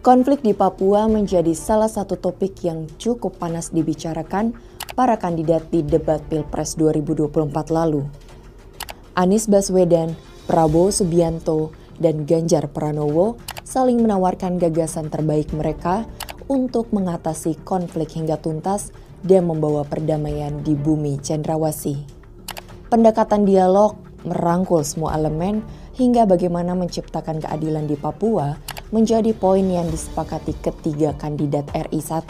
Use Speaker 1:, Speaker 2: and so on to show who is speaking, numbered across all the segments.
Speaker 1: Konflik di Papua menjadi salah satu topik yang cukup panas dibicarakan para kandidat di debat Pilpres 2024 lalu. Anies Baswedan, Prabowo Subianto, dan Ganjar Pranowo saling menawarkan gagasan terbaik mereka untuk mengatasi konflik hingga tuntas dan membawa perdamaian di bumi cendrawasih. Pendekatan dialog merangkul semua elemen hingga bagaimana menciptakan keadilan di Papua menjadi poin yang disepakati ketiga kandidat RI1.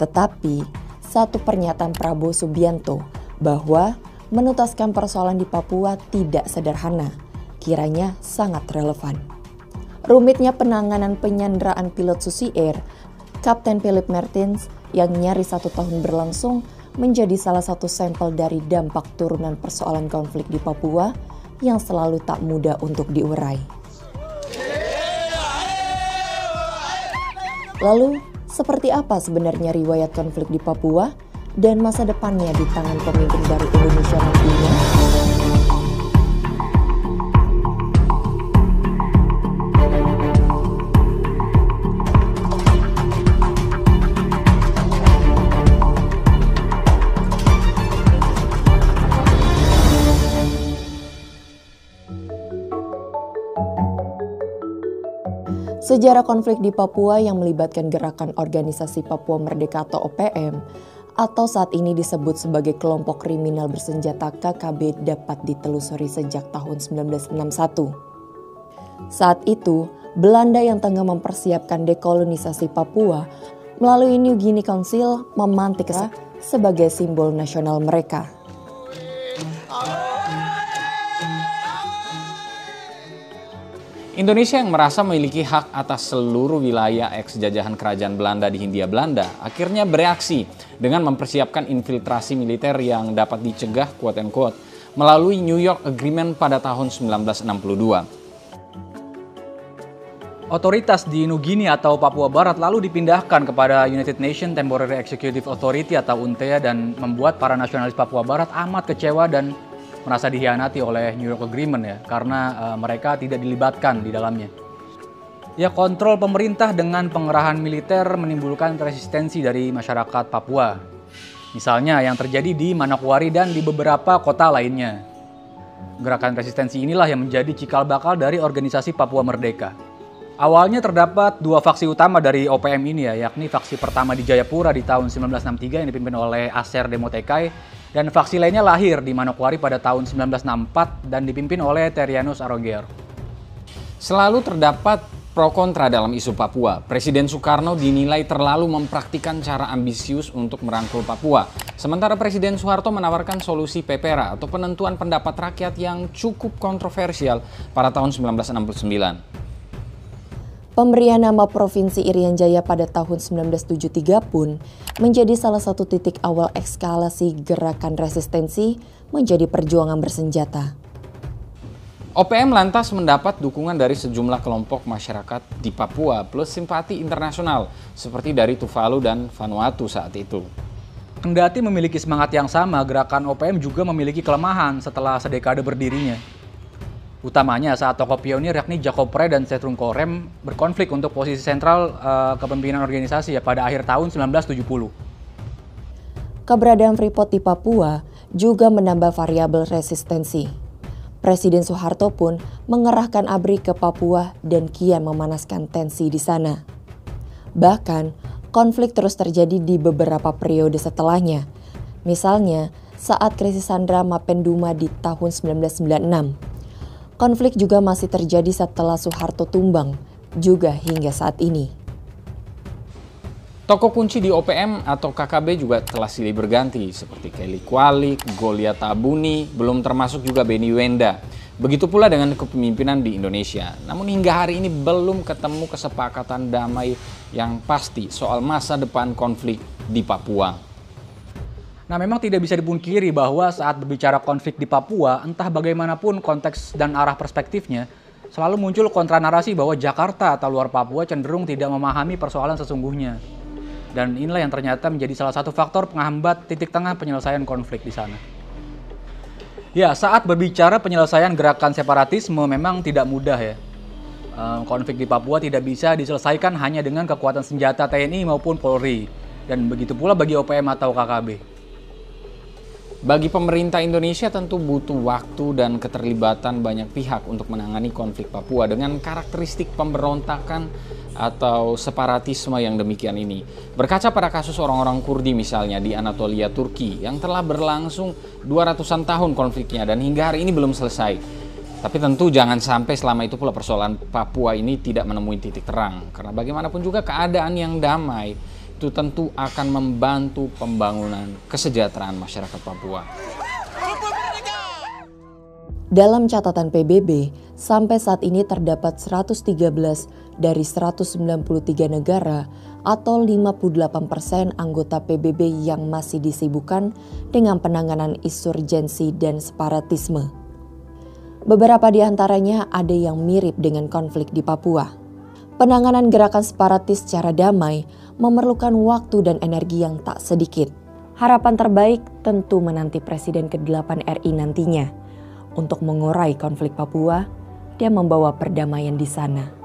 Speaker 1: Tetapi, satu pernyataan Prabowo Subianto bahwa menuntaskan persoalan di Papua tidak sederhana, kiranya sangat relevan. Rumitnya penanganan penyanderaan pilot Susi Air, Kapten Philip Martins yang nyaris 1 tahun berlangsung menjadi salah satu sampel dari dampak turunan persoalan konflik di Papua yang selalu tak mudah untuk diurai. Lalu, seperti apa sebenarnya riwayat konflik di Papua dan masa depannya di tangan pemimpin baru Indonesia nantinya? Sejarah konflik di Papua yang melibatkan gerakan organisasi Papua Merdeka atau OPM, atau saat ini disebut sebagai kelompok kriminal bersenjata KKB dapat ditelusuri sejak tahun 1961. Saat itu, Belanda yang tengah mempersiapkan dekolonisasi Papua melalui New Guinea Council memantik sebagai simbol nasional mereka.
Speaker 2: Indonesia yang merasa memiliki hak atas seluruh wilayah eks-jajahan kerajaan Belanda di Hindia Belanda akhirnya bereaksi dengan mempersiapkan infiltrasi militer yang dapat dicegah quote-unquote melalui New York Agreement pada tahun 1962.
Speaker 3: Otoritas di New Guinea atau Papua Barat lalu dipindahkan kepada United Nations Temporary Executive Authority atau UNTEA dan membuat para nasionalis Papua Barat amat kecewa dan merasa dikhianati oleh New York Agreement ya, karena mereka tidak dilibatkan di dalamnya. Ya, kontrol pemerintah dengan pengerahan militer menimbulkan resistensi dari masyarakat Papua. Misalnya yang terjadi di Manokwari dan di beberapa kota lainnya. Gerakan resistensi inilah yang menjadi cikal bakal dari organisasi Papua Merdeka. Awalnya terdapat dua faksi utama dari OPM ini ya, yakni faksi pertama di Jayapura di tahun 1963 yang dipimpin oleh Aser Demotekai, dan faksi lainnya lahir di Manokwari pada tahun 1964 dan dipimpin oleh Terianus Aroger.
Speaker 2: Selalu terdapat pro kontra dalam isu Papua. Presiden Soekarno dinilai terlalu mempraktikkan cara ambisius untuk merangkul Papua. Sementara Presiden Soeharto menawarkan solusi PPRA atau penentuan pendapat rakyat yang cukup kontroversial pada tahun 1969.
Speaker 1: Pemberian nama Provinsi Irian Jaya pada tahun 1973 pun menjadi salah satu titik awal eskalasi gerakan resistensi menjadi perjuangan bersenjata.
Speaker 2: OPM lantas mendapat dukungan dari sejumlah kelompok masyarakat di Papua plus simpati internasional seperti dari Tuvalu dan Vanuatu saat itu.
Speaker 3: Kendati memiliki semangat yang sama, gerakan OPM juga memiliki kelemahan setelah sedekade berdirinya. Utamanya saat tokoh pionir yakni Jacob Pre dan Setrum Korem berkonflik untuk posisi sentral kepemimpinan organisasi ya pada akhir tahun 1970.
Speaker 1: Keberadaan Freeport di Papua juga menambah variabel resistensi. Presiden Soeharto pun mengerahkan ABRI ke Papua dan kian memanaskan tensi di sana. Bahkan, konflik terus terjadi di beberapa periode setelahnya. Misalnya, saat krisis Sandra Mapenduma di tahun 1996. Konflik juga masih terjadi setelah Soeharto tumbang, juga hingga saat ini.
Speaker 2: Tokoh kunci di OPM atau KKB juga telah silih berganti, seperti Kelly Kwalik, Goliat Tabuni, belum termasuk juga Beni Wenda. Begitu pula dengan kepemimpinan di Indonesia. Namun hingga hari ini belum ketemu kesepakatan damai yang pasti soal masa depan konflik di Papua.
Speaker 3: Nah, memang tidak bisa dipungkiri bahwa saat berbicara konflik di Papua, entah bagaimanapun konteks dan arah perspektifnya, selalu muncul kontranarasi bahwa Jakarta atau luar Papua cenderung tidak memahami persoalan sesungguhnya. Dan inilah yang ternyata menjadi salah satu faktor penghambat titik tengah penyelesaian konflik di sana. Ya, saat berbicara penyelesaian gerakan separatisme memang tidak mudah ya. konflik di Papua tidak bisa diselesaikan hanya dengan kekuatan senjata TNI maupun Polri. Dan begitu pula bagi OPM atau KKB.
Speaker 2: Bagi pemerintah Indonesia tentu butuh waktu dan keterlibatan banyak pihak untuk menangani konflik Papua dengan karakteristik pemberontakan atau separatisme yang demikian ini. Berkaca pada kasus orang-orang Kurdi misalnya di Anatolia, Turki yang telah berlangsung 200-an tahun konfliknya dan hingga hari ini belum selesai. Tapi tentu jangan sampai selama itu pula persoalan Papua ini tidak menemui titik terang. Karena bagaimanapun juga keadaan yang damai itu tentu akan membantu pembangunan kesejahteraan masyarakat Papua.
Speaker 1: Dalam catatan PBB, sampai saat ini terdapat 113 dari 193 negara atau 58% anggota PBB yang masih disibukkan dengan penanganan insurgensi dan separatisme. Beberapa di antaranya ada yang mirip dengan konflik di Papua. Penanganan gerakan separatis secara damai memerlukan waktu dan energi yang tak sedikit. Harapan terbaik tentu menanti Presiden ke-8 RI nantinya untuk mengurai konflik Papua dan membawa perdamaian di sana.